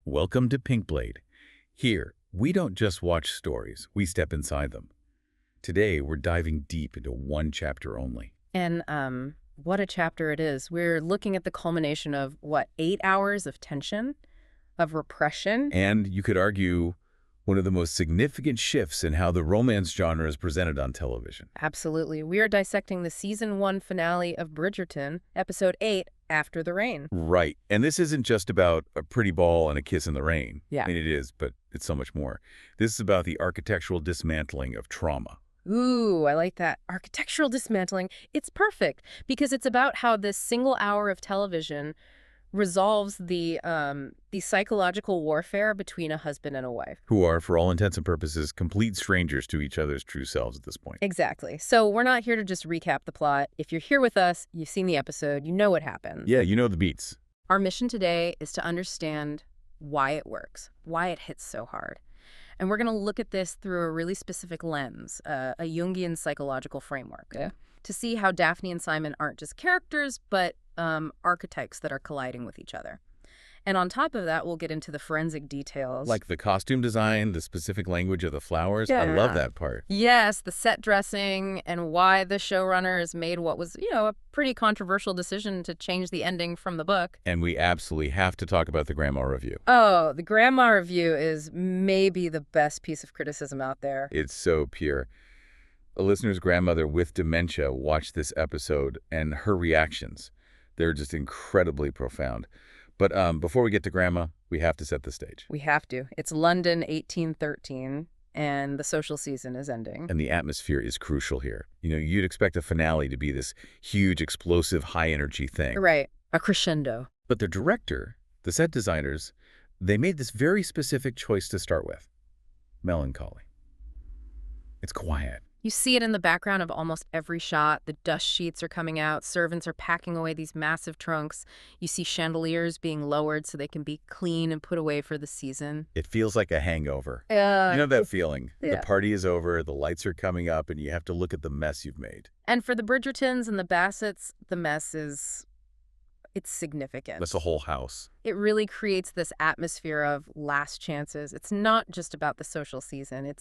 Welcome to Pink Blade. Here, we don't just watch stories, we step inside them. Today, we're diving deep into one chapter only. And what a chapter it is. We're looking at the culmination of, 8 hours of tension, of repression? And you could argue one of the most significant shifts in how the romance genre is presented on television. Absolutely. We are dissecting the season 1 finale of Bridgerton, episode 8, After the Rain. Right. And this isn't just about a pretty ball and a kiss in the rain. Yeah. I mean, it is, but it's so much more. This is about the architectural dismantling of trauma. Ooh, I like that. Architectural dismantling. It's perfect because it's about how this single hour of television resolves the psychological warfare between a husband and a wife. Who are, for all intents and purposes, complete strangers to each other's true selves at this point. Exactly. So we're not here to just recap the plot. If you're here with us, you've seen the episode, you know what happens. Yeah, you know the beats. Our mission today is to understand why it works, why it hits so hard. And we're going to look at this through a really specific lens, a Jungian psychological framework, to see how Daphne and Simon aren't just characters, but archetypes that are colliding with each other. And on top of that, we'll get into the forensic details. Like the costume design, the specific language of the flowers. Yeah. I love that part. Yes, the set dressing and why the showrunners made what was, a pretty controversial decision to change the ending from the book. And we absolutely have to talk about the grandma review. Oh, the grandma review is maybe the best piece of criticism out there. It's so pure. A listener's grandmother with dementia watched this episode, and her reactions, they're just incredibly profound. But before we get to Grandma, we have to set the stage. We have to. It's London 1813, and the social season is ending. And the atmosphere is crucial here. You'd expect a finale to be this huge, explosive, high-energy thing. Right. A crescendo. But the director, the set designers, they made this very specific choice to start with. Melancholy. It's quiet. You see it in the background of almost every shot. The dust sheets are coming out. Servants are packing away these massive trunks. You see chandeliers being lowered so they can be clean and put away for the season. It feels like a hangover. You know that feeling? Yeah. The party is over, the lights are coming up, and you have to look at the mess you've made. And for the Bridgertons and the Bassets, the mess it's significant. That's a whole house. It really creates this atmosphere of last chances. It's not just about the social season.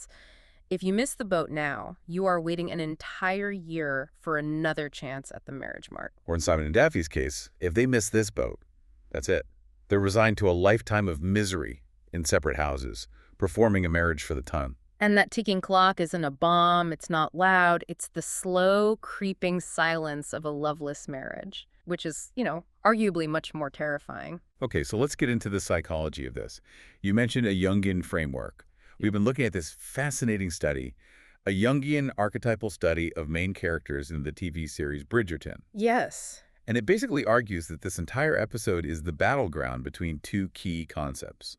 If you miss the boat now, you are waiting an entire year for another chance at the marriage mark. Or in Simon and Daffy's case, if they miss this boat, that's it. They're resigned to a lifetime of misery in separate houses, performing a marriage for the ton. And that ticking clock isn't a bomb, it's not loud, it's the slow, creeping silence of a loveless marriage, which is, arguably much more terrifying. Okay, so let's get into the psychology of this. You mentioned a Jungian framework. We've been looking at this fascinating study, a Jungian archetypal study of main characters in the TV series Bridgerton. Yes. And it basically argues that this entire episode is the battleground between two key concepts,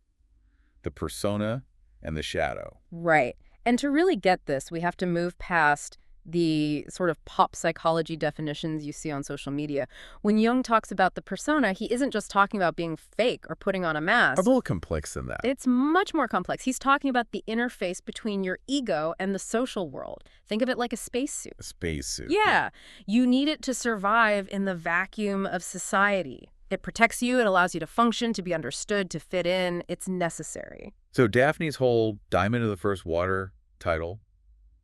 the persona and the shadow. Right. And to really get this, we have to move past the sort of pop psychology definitions you see on social media. When Jung talks about the persona, he isn't just talking about being fake or putting on a mask. A little complex than that. It's much more complex. He's talking about the interface between your ego and the social world. Think of it like a spacesuit. A spacesuit. Yeah. You need it to survive in the vacuum of society. It protects you, it allows you to function, to be understood, to fit in. It's necessary. So Daphne's whole Diamond of the First Water title,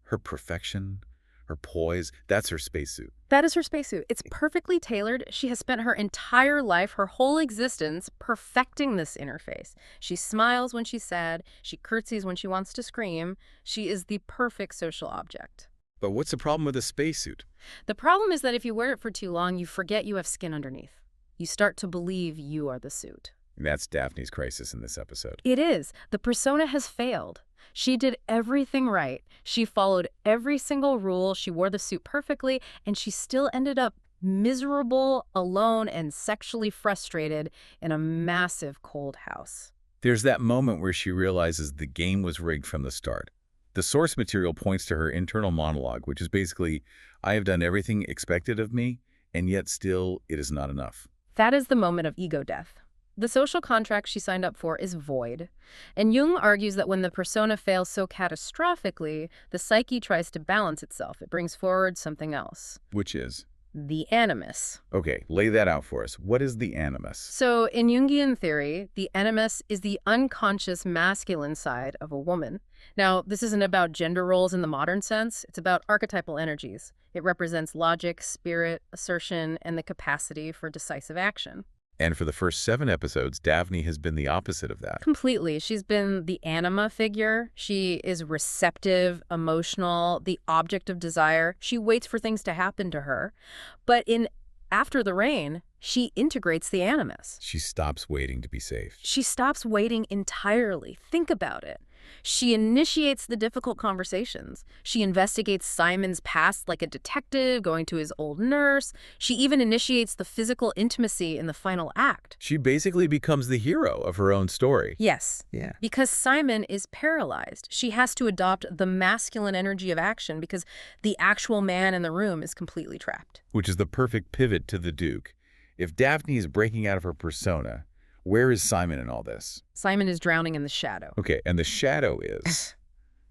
her perfection, her poise, that's her spacesuit. That is her spacesuit. It's perfectly tailored. She has spent her entire life, her whole existence, perfecting this interface. She smiles when she's sad. She curtsies when she wants to scream. She is the perfect social object. But what's the problem with a spacesuit? The problem is that if you wear it for too long, you forget you have skin underneath. You start to believe you are the suit. And that's Daphne's crisis in this episode. It is. The persona has failed. She did everything right. She followed every single rule. She wore the suit perfectly, and she still ended up miserable, alone, and sexually frustrated in a massive cold house. There's that moment where she realizes the game was rigged from the start. The source material points to her internal monologue, which is basically, I have done everything expected of me, and yet still it is not enough. That is the moment of ego death. The social contract she signed up for is void. And Jung argues that when the persona fails so catastrophically, the psyche tries to balance itself. It brings forward something else. Which is? The animus. Okay, lay that out for us. What is the animus? So in Jungian theory, the animus is the unconscious masculine side of a woman. Now, this isn't about gender roles in the modern sense. It's about archetypal energies. It represents logic, spirit, assertion, and the capacity for decisive action. And for the first 7 episodes, Daphne has been the opposite of that. Completely. She's been the anima figure. She is receptive, emotional, the object of desire. She waits for things to happen to her. But in After the Rain, she integrates the animus. She stops waiting to be saved. She stops waiting entirely. Think about it. She initiates the difficult conversations. She investigates Simon's past like a detective, going to his old nurse. She even initiates the physical intimacy in the final act. She basically becomes the hero of her own story. Yes. Yeah. Because Simon is paralyzed. She has to adopt the masculine energy of action because the actual man in the room is completely trapped. Which is the perfect pivot to the Duke. If Daphne is breaking out of her persona, where is Simon in all this? Simon is drowning in the shadow. Okay, and the shadow is,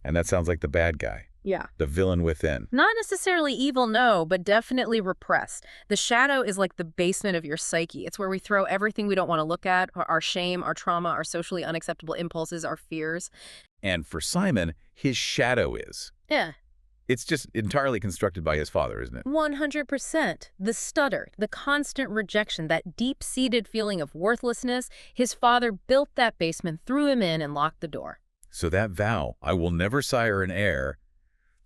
and that sounds like the bad guy, Yeah. the villain within. Not necessarily evil, no, but definitely repressed. The shadow is like the basement of your psyche. It's where we throw everything we don't want to look at, our shame, our trauma, our socially unacceptable impulses, our fears. And for Simon, his shadow is. Yeah. It's just entirely constructed by his father, isn't it? 100%. The stutter, the constant rejection, that deep-seated feeling of worthlessness, his father built that basement, threw him in, and locked the door. So that vow, I will never sire an heir,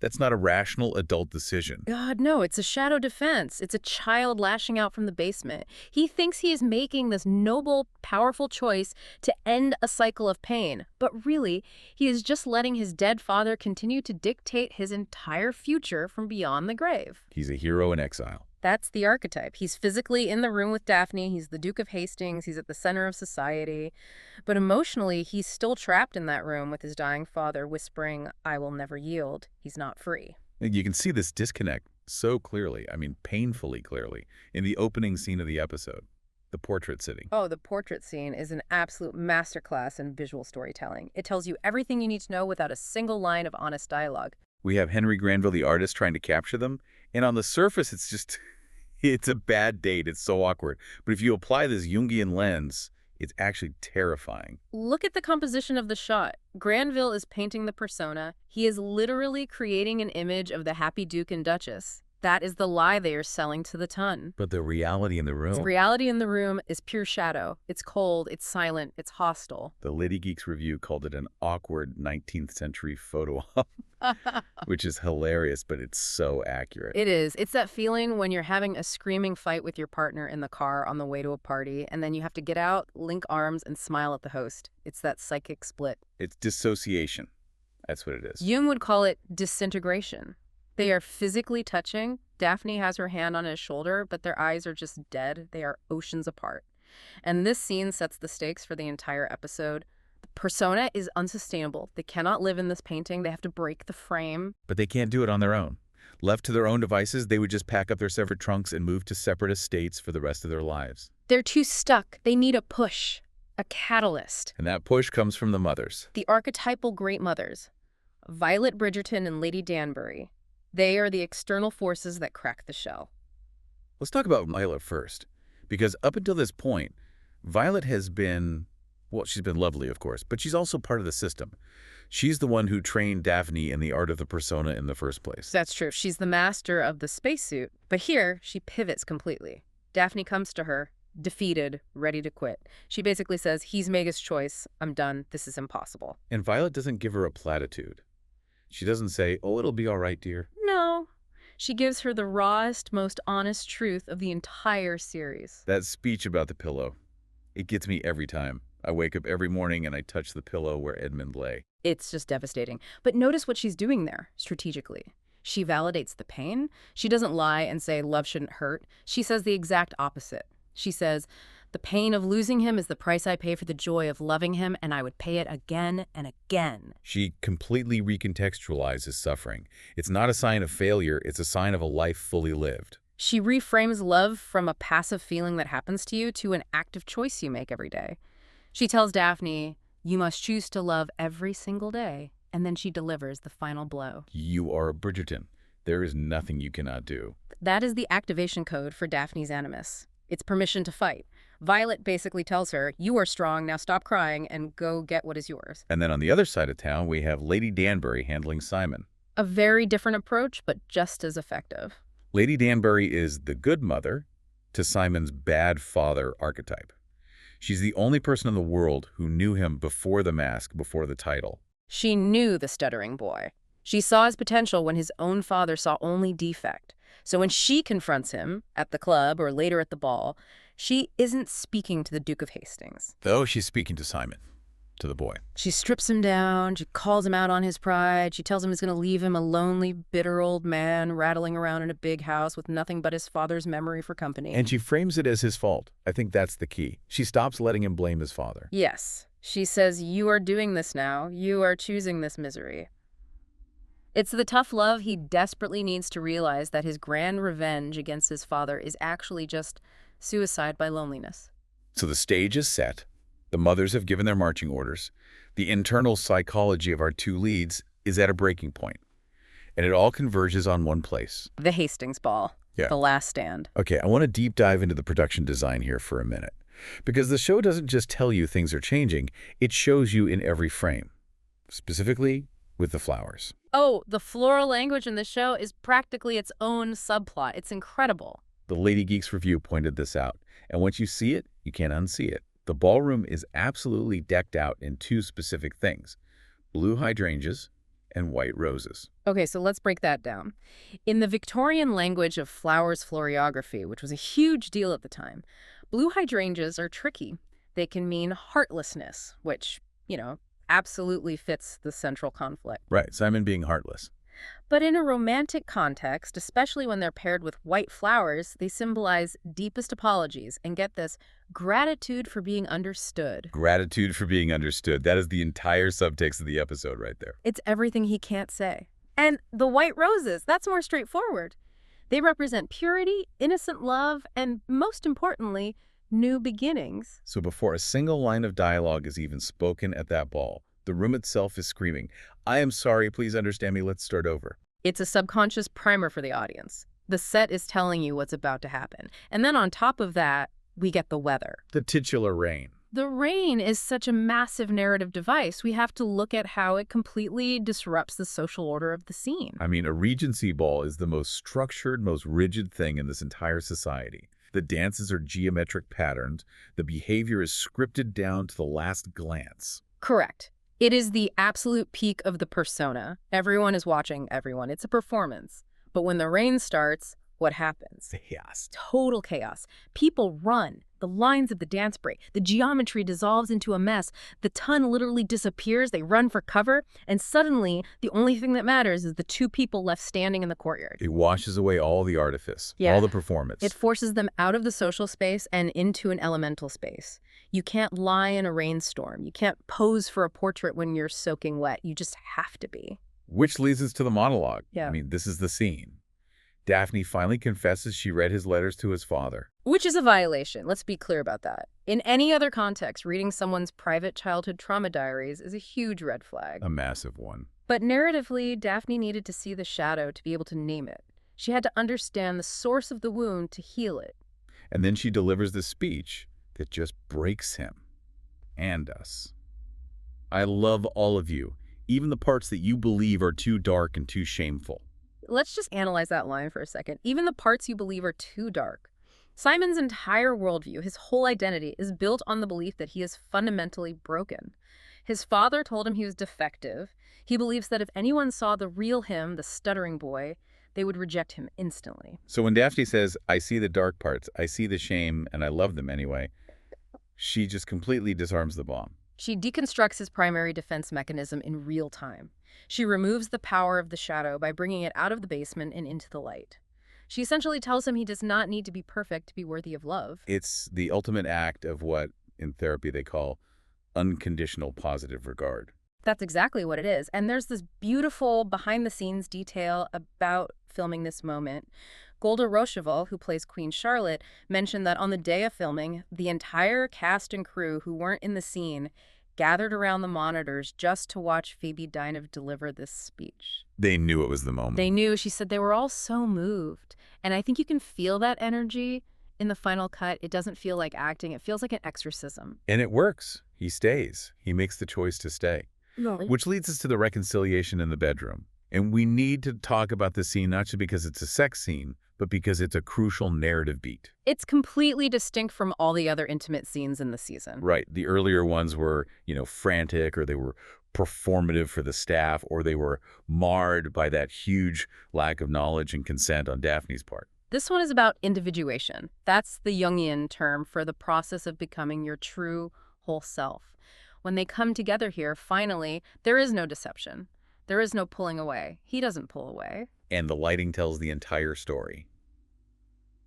that's not a rational adult decision. God, no, it's a shadow defense. It's a child lashing out from the basement. He thinks he is making this noble, powerful choice to end a cycle of pain. But really, he is just letting his dead father continue to dictate his entire future from beyond the grave. He's a hero in exile. That's the archetype. He's physically in the room with Daphne. He's the Duke of Hastings. He's at the center of society. But emotionally, he's still trapped in that room with his dying father whispering, "I will never yield." He's not free. You can see this disconnect so clearly, I mean painfully clearly, in the opening scene of the episode, the portrait sitting. Oh, the portrait scene is an absolute masterclass in visual storytelling. It tells you everything you need to know without a single line of honest dialogue. We have Henry Granville, the artist, trying to capture them, and on the surface, it's just... it's a bad date. It's so awkward. But if you apply this Jungian lens, it's actually terrifying. Look at the composition of the shot. Granville is painting the persona. He is literally creating an image of the happy Duke and Duchess. That is the lie they are selling to the ton. But the reality in the room... The reality in the room is pure shadow. It's cold, it's silent, it's hostile. The Lady Geeks review called it an awkward 19th century photo op, which is hilarious, but it's so accurate. It is. It's that feeling when you're having a screaming fight with your partner in the car on the way to a party, and then you have to get out, link arms, and smile at the host. It's that psychic split. It's dissociation. That's what it is. Jung would call it disintegration. They are physically touching. Daphne has her hand on his shoulder, but their eyes are just dead. They are oceans apart. And this scene sets the stakes for the entire episode. The persona is unsustainable. They cannot live in this painting. They have to break the frame. But they can't do it on their own. Left to their own devices, they would just pack up their severed trunks and move to separate estates for the rest of their lives. They're too stuck. They need a push, a catalyst. And that push comes from the mothers. The archetypal great mothers, Violet Bridgerton and Lady Danbury. They are the external forces that crack the shell. Let's talk about Violet first, because up until this point, Violet has been, well, she's been lovely, of course, but she's also part of the system. She's the one who trained Daphne in the art of the persona in the first place. That's true. She's the master of the spacesuit. But here, she pivots completely. Daphne comes to her, defeated, ready to quit. She basically says, he's Mega's choice. I'm done. This is impossible. And Violet doesn't give her a platitude. She doesn't say, oh, it'll be all right, dear. No. She gives her the rawest, most honest truth of the entire series. That speech about the pillow, it gets me every time. I wake up every morning and I touch the pillow where Edmund lay. It's just devastating. But notice what she's doing there, strategically. She validates the pain. She doesn't lie and say love shouldn't hurt. She says the exact opposite. She says, the pain of losing him is the price I pay for the joy of loving him, and I would pay it again and again. She completely recontextualizes suffering. It's not a sign of failure, it's a sign of a life fully lived. She reframes love from a passive feeling that happens to you to an active choice you make every day. She tells Daphne, you must choose to love every single day, and then she delivers the final blow. You are a Bridgerton. There is nothing you cannot do. That is the activation code for Daphne's animus. It's permission to fight. Violet basically tells her, you are strong, now stop crying and go get what is yours. And then on the other side of town, we have Lady Danbury handling Simon. A very different approach, but just as effective. Lady Danbury is the good mother to Simon's bad father archetype. She's the only person in the world who knew him before the mask, before the title. She knew the stuttering boy. She saw his potential when his own father saw only defect. So when she confronts him at the club or later at the ball, she isn't speaking to the Duke of Hastings. Though she's speaking to Simon, to the boy. She strips him down, she calls him out on his pride, she tells him he's going to leave him a lonely, bitter old man rattling around in a big house with nothing but his father's memory for company. And she frames it as his fault. I think that's the key. She stops letting him blame his father. Yes. She says, you are doing this now. You are choosing this misery. It's the tough love he desperately needs to realize that his grand revenge against his father is actually just suicide by loneliness. So the stage is set. The mothers have given their marching orders. The internal psychology of our two leads is at a breaking point. And it all converges on one place. The Hastings ball. Yeah. The last stand. Okay, I want to deep dive into the production design here for a minute. Because the show doesn't just tell you things are changing, it shows you in every frame. Specifically, with the flowers. Oh, the floral language in the show is practically its own subplot. It's incredible. The Lady Geeks Review pointed this out. And once you see it, you can't unsee it. The ballroom is absolutely decked out in two specific things: blue hydrangeas and white roses. Okay, so let's break that down. In the Victorian language of flowers floriography, which was a huge deal at the time, blue hydrangeas are tricky. They can mean heartlessness, which, absolutely fits the central conflict. Right, Simon being heartless. But in a romantic context, especially when they're paired with white flowers, they symbolize deepest apologies and, get this, gratitude for being understood. Gratitude for being understood. That is the entire subtext of the episode right there. It's everything he can't say. And the white roses, that's more straightforward. They represent purity, innocent love, and most importantly, new beginnings. So before a single line of dialogue is even spoken at that ball, the room itself is screaming, I am sorry, please understand me, let's start over. It's a subconscious primer for the audience. The set is telling you what's about to happen. And then on top of that, we get the weather. The titular rain. The rain is such a massive narrative device. We have to look at how it completely disrupts the social order of the scene. I mean, a Regency ball is the most structured, most rigid thing in this entire society. The dances are geometric patterns. The behavior is scripted down to the last glance. Correct. It is the absolute peak of the persona. Everyone is watching everyone. It's a performance. But when the rain starts, what happens? Chaos. Total chaos. People run. The lines of the dance break. The geometry dissolves into a mess. The ton literally disappears. They run for cover. And suddenly, the only thing that matters is the two people left standing in the courtyard. It washes away all the artifice, all the performance. It forces them out of the social space and into an elemental space. You can't lie in a rainstorm. You can't pose for a portrait when you're soaking wet. You just have to be. Which leads us to the monologue. Yeah. I mean, this is the scene. Daphne finally confesses she read his letters to his father. Which is a violation. Let's be clear about that. In any other context, reading someone's private childhood trauma diaries is a huge red flag. A massive one. But narratively, Daphne needed to see the shadow to be able to name it. She had to understand the source of the wound to heal it. And then she delivers this speech that just breaks him and us. I love all of you, even the parts that you believe are too dark and too shameful. Let's just analyze that line for a second. Even the parts you believe are too dark. Simon's entire worldview, his whole identity, is built on the belief that he is fundamentally broken. His father told him he was defective. He believes that if anyone saw the real him, the stuttering boy, they would reject him instantly. So when Daphne says, I see the dark parts, I see the shame, and I love them anyway, she just completely disarms the bomb. She deconstructs his primary defense mechanism in real time. She removes the power of the shadow by bringing it out of the basement and into the light. She essentially tells him he does not need to be perfect to be worthy of love. It's the ultimate act of what, in therapy, they call unconditional positive regard. That's exactly what it is. And there's this beautiful behind-the-scenes detail about filming this moment. Golda Rocheval, who plays Queen Charlotte, mentioned that on the day of filming, the entire cast and crew who weren't in the scene gathered around the monitors just to watch Phoebe Dynevor deliver this speech. They knew it was the moment. They knew. She said they were all so moved. And I think you can feel that energy in the final cut. It doesn't feel like acting. It feels like an exorcism. And it works. He stays. He makes the choice to stay. No. Which leads us to the reconciliation in the bedroom. And we need to talk about this scene not just because it's a sex scene, but because it's a crucial narrative beat. It's completely distinct from all the other intimate scenes in the season. Right. The earlier ones were, frantic, or they were performative for the staff, or they were marred by that huge lack of knowledge and consent on Daphne's part. This one is about individuation. That's the Jungian term for the process of becoming your true whole self. When they come together here, finally, there is no deception. There is no pulling away. He doesn't pull away. And the lighting tells the entire story.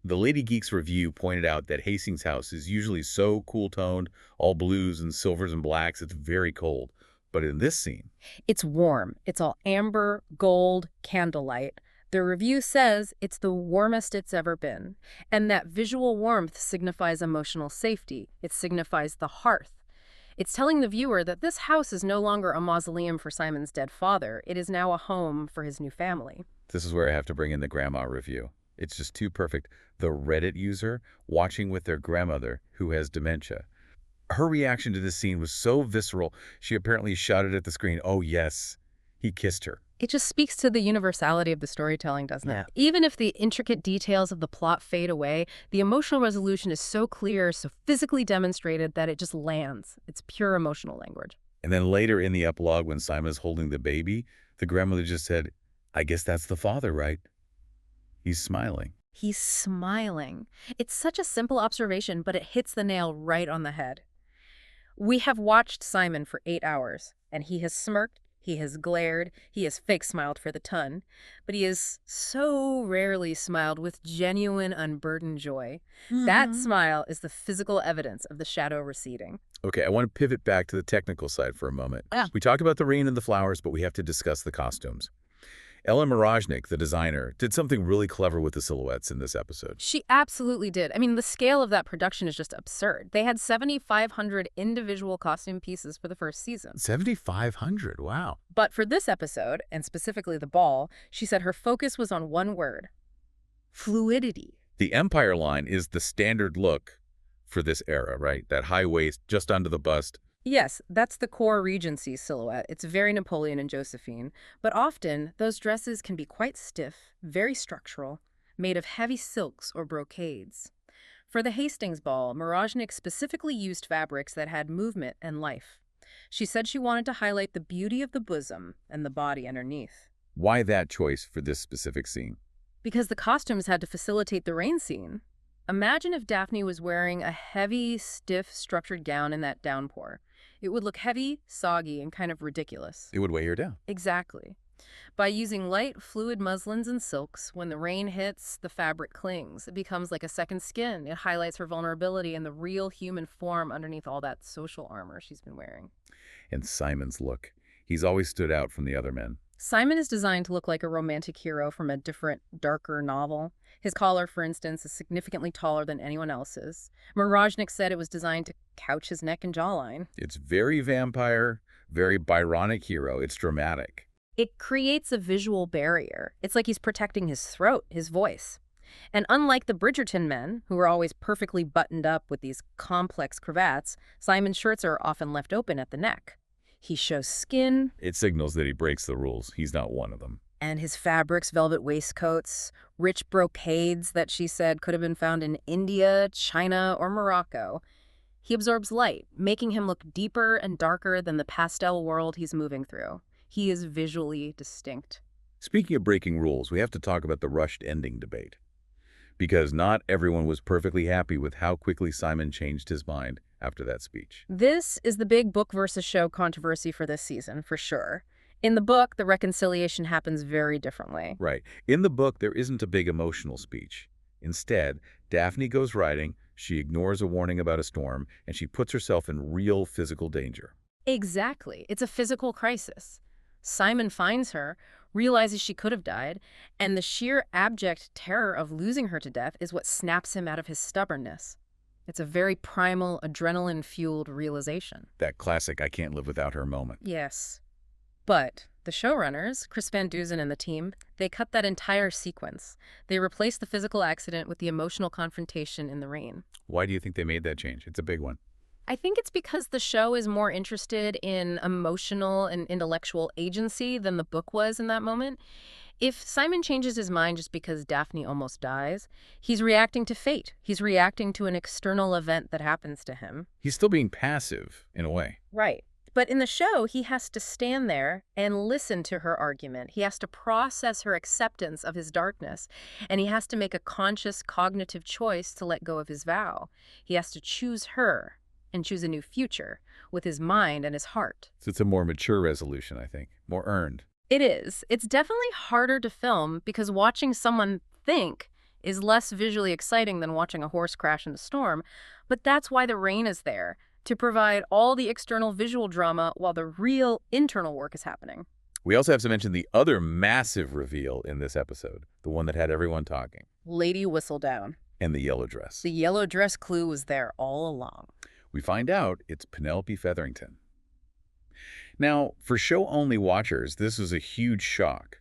The Lady Geek's review pointed out that Hastings' house is usually so cool-toned, all blues and silvers and blacks, it's very cold. But in this scene, it's warm. It's all amber, gold, candlelight. The review says it's the warmest it's ever been. And that visual warmth signifies emotional safety. It signifies the hearth. It's telling the viewer that this house is no longer a mausoleum for Simon's dead father. It is now a home for his new family. This is where I have to bring in the grandma review. It's just too perfect. The Reddit user watching with their grandmother who has dementia. Her reaction to this scene was so visceral, she apparently shouted at the screen, "Oh yes, he kissed her." It just speaks to the universality of the storytelling, doesn't it? Even if the intricate details of the plot fade away, the emotional resolution is so clear, so physically demonstrated that it just lands. It's pure emotional language. And then later in the epilogue, when Simon is holding the baby, the grandmother just said, "I guess that's the father, right?" He's smiling. He's smiling. It's such a simple observation, but it hits the nail right on the head. We have watched Simon for 8 hours, and he has smirked, he has glared, he has fake smiled for the ton, but he has so rarely smiled with genuine, unburdened joy. That smile is the physical evidence of the shadow receding. Okay, I want to pivot back to the technical side for a moment. We talk about the rain and the flowers, but we have to discuss the costumes. Ellen Mirojnick, the designer, did something really clever with the silhouettes in this episode. She absolutely did. I mean, the scale of that production is just absurd. They had 7,500 individual costume pieces for the first season. 7,500, wow. But for this episode, and specifically the ball, she said her focus was on one word: fluidity. The Empire line is the standard look for this era, right? That high waist just under the bust. Yes, that's the core Regency silhouette. It's very Napoleon and Josephine. But often, those dresses can be quite stiff, very structural, made of heavy silks or brocades. For the Hastings ball, Mirojnick specifically used fabrics that had movement and life. She said she wanted to highlight the beauty of the bosom and the body underneath. Why that choice for this specific scene? Because the costumes had to facilitate the rain scene. Imagine if Daphne was wearing a heavy, stiff, structured gown in that downpour. It would look heavy, soggy, and kind of ridiculous. It would weigh her down. Exactly. By using light, fluid muslins and silks, when the rain hits, the fabric clings. It becomes like a second skin. It highlights her vulnerability and the real human form underneath all that social armor she's been wearing. And Simon's look. He's always stood out from the other men. Simon is designed to look like a romantic hero from a different, darker novel. His collar, for instance, is significantly taller than anyone else's. Mirojnick said it was designed to couch his neck and jawline. It's very vampire, very Byronic hero. It's dramatic. It creates a visual barrier. It's like he's protecting his throat, his voice. And unlike the Bridgerton men, who are always perfectly buttoned up with these complex cravats, Simon's shirts are often left open at the neck. He shows skin. It signals that he breaks the rules. He's not one of them. And his fabrics, velvet waistcoats, rich brocades that she said could have been found in India, China, or Morocco. He absorbs light, making him look deeper and darker than the pastel world he's moving through. He is visually distinct. Speaking of breaking rules, we have to talk about the rushed ending debate. Because not everyone was perfectly happy with how quickly Simon changed his mind after that speech. This is the big book versus show controversy for this season, for sure. In the book, the reconciliation happens very differently. Right. In the book, there isn't a big emotional speech. Instead, Daphne goes riding, she ignores a warning about a storm, and she puts herself in real physical danger. Exactly. It's a physical crisis. Simon finds her, realizes she could have died, and the sheer abject terror of losing her to death is what snaps him out of his stubbornness. It's a very primal, adrenaline-fueled realization. That classic I can't live without her moment. Yes. But the showrunners, Chris Van Dusen and the team, they cut that entire sequence. They replaced the physical accident with the emotional confrontation in the rain. Why do you think they made that change? It's a big one. I think it's because the show is more interested in emotional and intellectual agency than the book was in that moment. If Simon changes his mind just because Daphne almost dies, he's reacting to fate. He's reacting to an external event that happens to him. He's still being passive, in a way. Right. But in the show, he has to stand there and listen to her argument. He has to process her acceptance of his darkness, and he has to make a conscious cognitive choice to let go of his vow. He has to choose her and choose a new future with his mind and his heart. So it's a more mature resolution, I think. More earned. It is. It's definitely harder to film because watching someone think is less visually exciting than watching a horse crash in a storm, but that's why the rain is there, to provide all the external visual drama while the real internal work is happening. We also have to mention the other massive reveal in this episode, the one that had everyone talking. Lady Whistledown. And the yellow dress. The yellow dress clue was there all along. We find out it's Penelope Featherington. Now, for show-only watchers, this was a huge shock.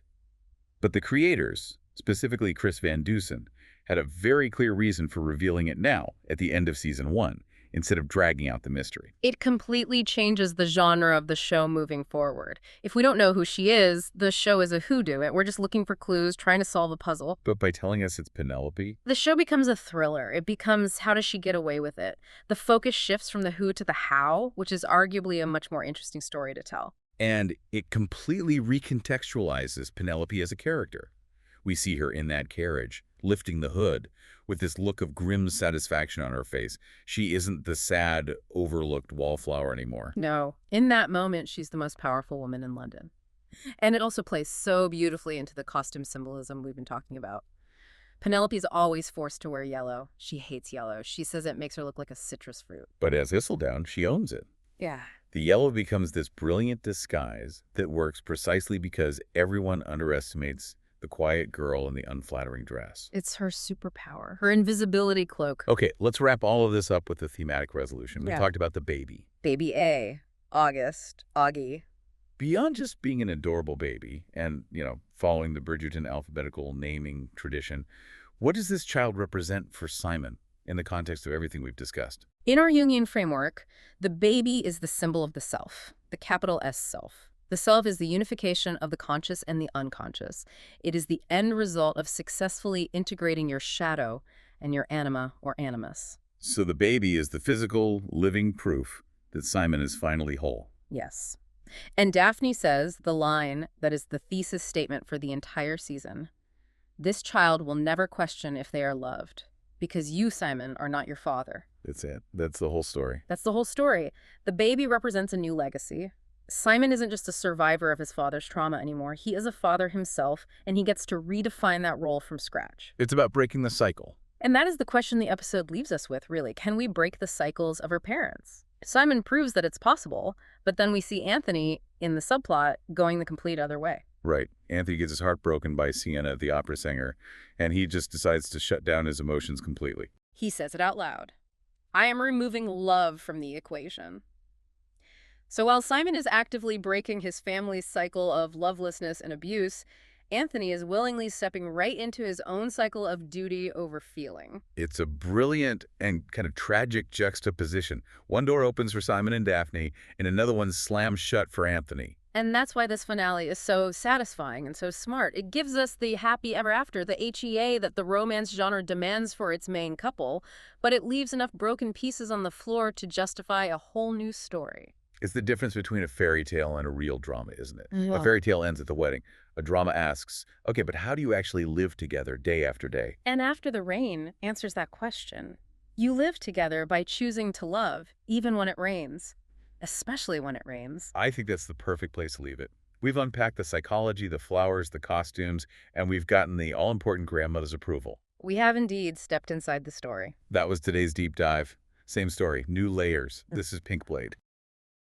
But the creators, specifically Chris Van Dusen, had a very clear reason for revealing it now, at the end of Season 1, instead of dragging out the mystery. It completely changes the genre of the show moving forward. If we don't know who she is, the show is a hoodoo. We're just looking for clues, trying to solve a puzzle. But by telling us it's Penelope, the show becomes a thriller. It becomes, how does she get away with it? The focus shifts from the who to the how, which is arguably a much more interesting story to tell. and it completely recontextualizes Penelope as a character. We see her in that carriage, lifting the hood, with this look of grim satisfaction on her face. She isn't the sad, overlooked wallflower anymore. No. In that moment, she's the most powerful woman in London. And it also plays so beautifully into the costume symbolism we've been talking about. Penelope's always forced to wear yellow. She hates yellow. She says it makes her look like a citrus fruit. But as Thistledown, she owns it. Yeah. The yellow becomes this brilliant disguise that works precisely because everyone underestimates the quiet girl in the unflattering dress. It's her superpower, her invisibility cloak. Okay, let's wrap all of this up with the thematic resolution. We Yeah. talked about the baby. Baby A, August, Augie. Beyond just being an adorable baby and, following the Bridgerton alphabetical naming tradition, what does this child represent for Simon in the context of everything we've discussed? In our Jungian framework, the baby is the symbol of the self, the capital S self. The self is the unification of the conscious and the unconscious. It is the end result of successfully integrating your shadow and your anima or animus. So the baby is the physical, living proof that Simon is finally whole. Yes. And Daphne says the line that is the thesis statement for the entire season. This child will never question if they are loved, because you, Simon, are not your father. That's it. That's the whole story. That's the whole story. The baby represents a new legacy. Simon isn't just a survivor of his father's trauma anymore. He is a father himself, and he gets to redefine that role from scratch. It's about breaking the cycle. And that is the question the episode leaves us with, really. Can we break the cycles of our parents? Simon proves that it's possible, but then we see Anthony in the subplot going the complete other way. Right. Anthony gets his heart broken by Sienna, the opera singer, and he just decides to shut down his emotions completely. He says it out loud. I am removing love from the equation. So while Simon is actively breaking his family's cycle of lovelessness and abuse, Anthony is willingly stepping right into his own cycle of duty over feeling. It's a brilliant and kind of tragic juxtaposition. One door opens for Simon and Daphne, and another one slams shut for Anthony. And that's why this finale is so satisfying and so smart. It gives us the happy ever after, the HEA that the romance genre demands for its main couple, but it leaves enough broken pieces on the floor to justify a whole new story. It's the difference between a fairy tale and a real drama, isn't it? Yeah. A fairy tale ends at the wedding. A drama asks, okay, but how do you actually live together day after day? And After the Rain answers that question. You live together by choosing to love, even when it rains. Especially when it rains. I think that's the perfect place to leave it. We've unpacked the psychology, the flowers, the costumes, and we've gotten the all-important grandmother's approval. We have indeed stepped inside the story. That was today's deep dive. Same story, new layers. This is Pink Blade.